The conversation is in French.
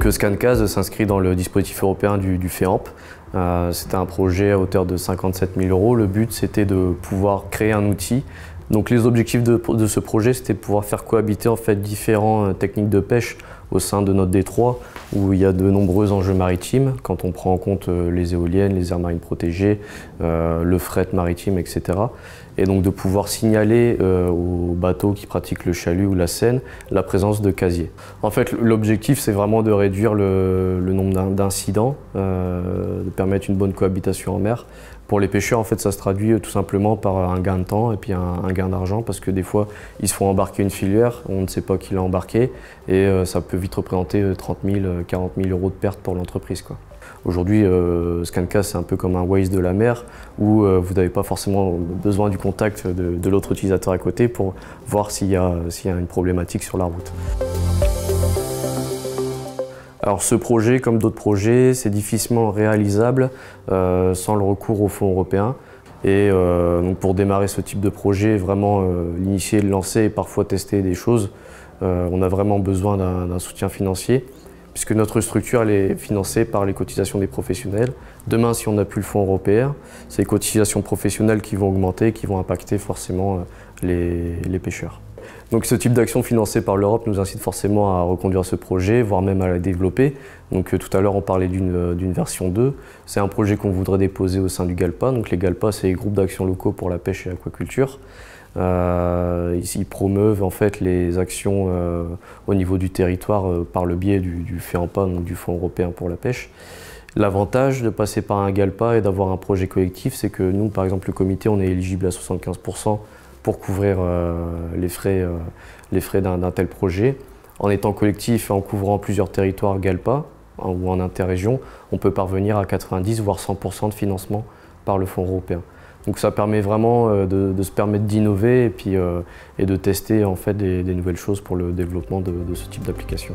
Donc ScanCase s'inscrit dans le dispositif européen du FEAMP. C'était un projet à hauteur de 57 000 €. Le but, c'était de pouvoir créer un outil. Donc les objectifs de ce projet, c'était de pouvoir faire cohabiter en fait différentes techniques de pêche au sein de notre détroit, où il y a de nombreux enjeux maritimes, quand on prend en compte les éoliennes, les aires marines protégées, le fret maritime, etc. Et donc de pouvoir signaler aux bateaux qui pratiquent le chalut ou la seine la présence de casiers. En fait, l'objectif, c'est vraiment de réduire le nombre d'incidents, de permettre une bonne cohabitation en mer. Pour les pêcheurs, en fait, ça se traduit tout simplement par un gain de temps et puis un gain d'argent, parce que des fois, ils se font embarquer une filière, on ne sait pas qui l'a embarqué, et ça peut vite représenter 30 000, 40 000 € de perte pour l'entreprise. Aujourd'hui, ScanCase, c'est un peu comme un Waze de la mer, où vous n'avez pas forcément besoin du contact de l'autre utilisateur à côté pour voir s'il y a une problématique sur la route. Alors ce projet, comme d'autres projets, c'est difficilement réalisable sans le recours aux fonds européens. Et donc pour démarrer ce type de projet, vraiment l'initier, le lancer et parfois tester des choses, on a vraiment besoin d'un soutien financier, puisque notre structure elle est financée par les cotisations des professionnels. Demain, si on n'a plus le fonds européen, c'est les cotisations professionnelles qui vont augmenter, qui vont impacter forcément les pêcheurs. Donc ce type d'action financée par l'Europe nous incite forcément à reconduire ce projet, voire même à le développer. Donc tout à l'heure on parlait d'une version 2. C'est un projet qu'on voudrait déposer au sein du GALPA. Donc les GALPA, c'est les groupes d'action locaux pour la pêche et l'aquaculture. Ils promeuvent en fait les actions au niveau du territoire par le biais du FEAMPA, donc du Fonds européen pour la pêche. L'avantage de passer par un GALPA et d'avoir un projet collectif, c'est que nous, par exemple le comité, on est éligible à 75% pour couvrir les frais d'un tel projet. En étant collectif et en couvrant plusieurs territoires GALPA ou en interrégion, on peut parvenir à 90 voire 100% de financement par le Fonds européen. Donc ça permet vraiment de se permettre d'innover et de tester en fait des nouvelles choses pour le développement de ce type d'application.